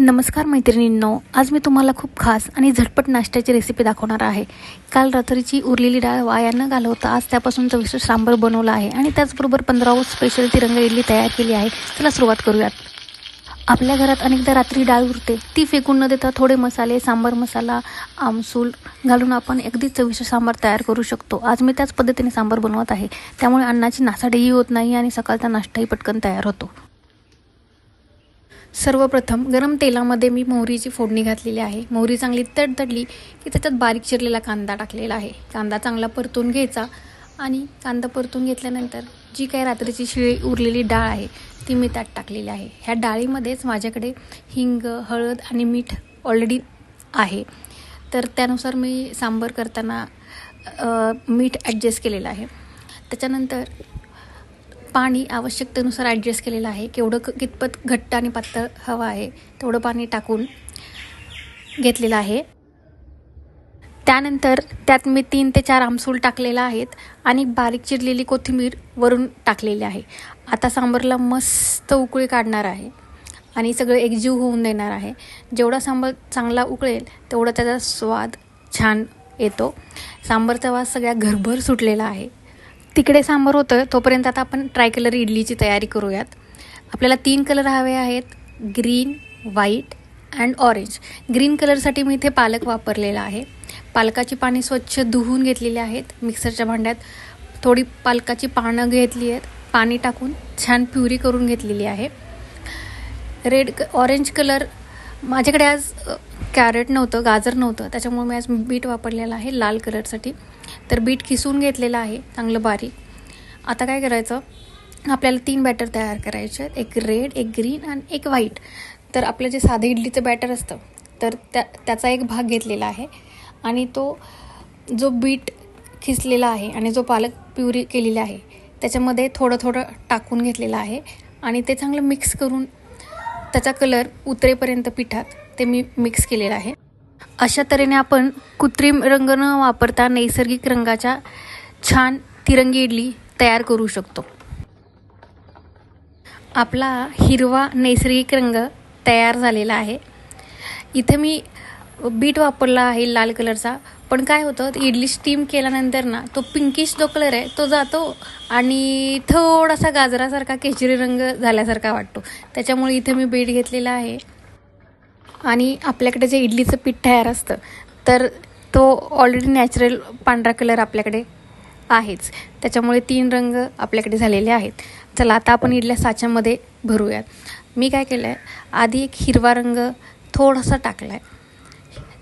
नमस्कार मैत्रिणींनो, आज मी तुम्हाला खूप खास आणि झटपट नाश्त्याची रेसिपी दाखवणार आहे। काल रात्रीची उरलेली डाळ वाया न घालवता आज त्यापासून चविष्ट सांबर बनवला आहे आणि त्याचबरोबर 15 ऑगस्ट स्पेशल तिरंगा इडली तयार केली आहे। चला सुरुवात करूयात। आपल्या घरात अनेकदा रात्री डाळ उरते, ती फेकून न देता थोडे मसाले, सांबर मसाला, आमसूल घालून आपण अगदी चविष्ट सांबार तयार करू शकतो। आज मी त्याच पद्धतीने सांबार बनवत आहे, त्यामुळे अन्नाची नासाडीही होत नाही आणि सकाळचा नाश्ताही पटकन तयार होतो। सर्वप्रथम गरम तेलामध्ये मी मोहरीची फोडणी घातलेली आहे। मोहरी चांगली तडतडली की त्याच्यात बारीक चिरलेला कांदा टाकलेला आहे। कांदा चांगला परतून घ्यायचा आणि कांदा परतून घेतल्यानंतर जी काही रात्रीची शिळी उरलेली डाळ आहे ती मी त्यात टाकलेली आहे। ह्या डाळीमध्येच माझ्याकडे हिंग, हळद आणि मीठ ऑलरेडी आहे, तर त्यानुसार मी सांबार करताना मीठ ॲडजस्ट केलेलं आहे। त्याच्यानंतर पाणी आवश्यकतेनुसार ॲडजस्ट केलेलं आहे। कितपत घट्ट आणि पातळ हवा आहे तेवढं पाणी टाकून घेतलेलं आहे। त्यानंतर त्यात मी 3 ते 4 आमसूल टाकलेला आहेत आणि बारीक चिरलेली कोथिंबीर वरून टाकलेली आहे। आता सांबारला मस्त उकळी काढणार आहे आणि सगळं एकजीव होऊन देणार आहे। जेवढा सांबार चांगला उकळेल तेवढा त्याचा स्वाद छान येतो। सांबारचा वास सगळ्या घरभर सुटलेला आहे। तिकडे सांबार होतं तोपर्यंत आता आपण ट्राय कलर इडलीची तयारी करूयात। आपल्याला 3 कलर हवे आहेत, green, white and orange. Green कलरसाठी मी इथे पालक वापरलेला आहे। पालकाची पाने स्वच्छ धुवून घेतलेली आहेत। मिक्सरच्या भांड्यात थोडी पालकाची पानं घेतली आहेत, पाणी टाकून छान प्युरी करून घेतलेली आहे। ऑरेंज कलर माझ्याकडे आज कॅरेट नव्हतं, गाजर नव्हतं, त्याच्यामुळे मी आज बीट वापरलेला आहे लाल कलरसाठी। तर बीट किसून घेतलेलं आहे चांगलं बारीक। आता काय करायचं, आपल्याला 3 बॅटर तयार करायचे आहेत, एक रेड, एक ग्रीन आणि एक व्हाईट। तर आपलं जे साधं इडलीचं बॅटर असतं तर त्याचा एक भाग घेतलेला आहे आणि तो जो बीट खिसलेला आहे आणि जो पालक प्युरी केलेला आहे त्याच्यामध्ये थोडं थोडं टाकून घेतलेलं आहे आणि ते चांगलं मिक्स करून त्याचा कलर उतरेपर्यंत पिठात ते मी मिक्स केलेलं आहे। अशा तऱ्हेने आपण कृत्रिम रंग न वापरता नैसर्गिक रंगाच्या छान तिरंगी इडली तयार करू शकतो। आपला हिरवा नैसर्गिक रंग तयार झालेला आहे। इथे मी बीट वापरला आहे लाल कलरचा, पण काय होतं इडली स्टीम केल्यानंतर ना तो पिंकिश जो कलर आहे तो जातो आणि थोडासा गाजरासारखा केशरी रंग झाल्यासारखा वाटतो। त्याच्यामुळे इथे मी बीट घेतलेला आहे आणि आपल्याकडे जे इडलीचं पीठ तयार असतं तर तो ऑलरेडी नॅचरल पांढरा कलर आपल्याकडे आहेच, त्याच्यामुळे 3 रंग आपल्याकडे झालेले आहेत। चला आता आपण इडल्या साच्यामध्ये भरूयात। मी काय केलं आहे, आधी एक हिरवा रंग थोडासा टाकला आहे,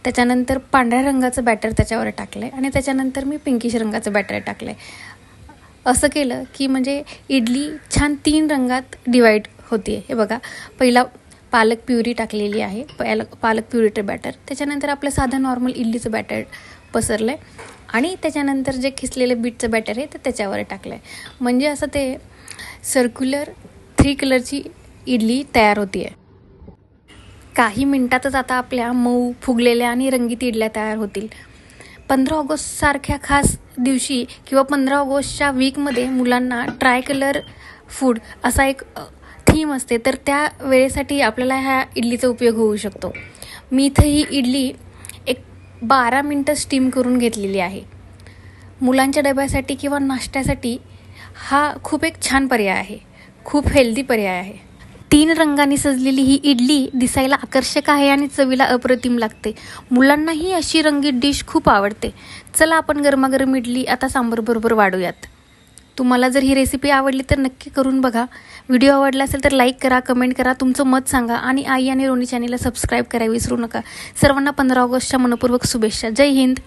त्याच्यानंतर पांढऱ्या रंगाचं बॅटर त्याच्यावर टाकलं आहे आणि त्याच्यानंतर मी पिंकिश रंगाचं बॅटर टाकलं आहे। असं केलं की म्हणजे इडली छान 3 रंगात डिवाईड होते। हे बघा, पहिला पालक प्युरी टाकलेली आहे, पालक प्युरीचं बॅटर, त्याच्यानंतर आपलं साधं नॉर्मल इडलीचं बॅटर पसरलं आहे आणि त्याच्यानंतर जे खिसलेलं बीटचं बॅटर आहे तर त्याच्यावर टाकलं आहे। म्हणजे असं ते सर्क्युलर 3 कलरची इडली तयार होती आहे। काही मिनिटातच आता आपल्या मऊ फुगलेल्या आणि रंगीत इडल्या तयार होतील। 15 ऑगस्ट सारख्या खास दिवशी किंवा 15 ऑगस्टच्या वीकमध्ये मुलांना ट्राय कलर फूड असा एक थीम असते, तर त्या वेळेसाठी आपल्याला ह्या इडलीचा उपयोग होऊ शकतो। मी इथं ही इडली एक 12 मिनटं स्टीम करून घेतलेली आहे। मुलांच्या डब्यासाठी किंवा नाश्त्यासाठी हा खूप एक छान पर्याय आहे, खूप हेल्दी पर्याय आहे। 3 रंगांनी सजलेली ही इडली दिसायला आकर्षक आहे आणि चवीला अप्रतिम लागते। मुलांनाही अशी रंगीत डिश खूप आवडते। चला आपण गरमागरम इडली आता सांबार बरोबर वाढूयात। तुम्हाला जर ही रेसिपी आवडली तर नक्की करून बघा। व्हिडिओ आवडला असेल तर लाईक करा, कमेंट करा, तुमचं मत सांगा आणि आई आणि रोनी चॅनेलला सबस्क्राईब करायला विसरू नका। सर्वांना 15 ऑगस्टच्या मनपूर्वक शुभेच्छा। जय हिंद।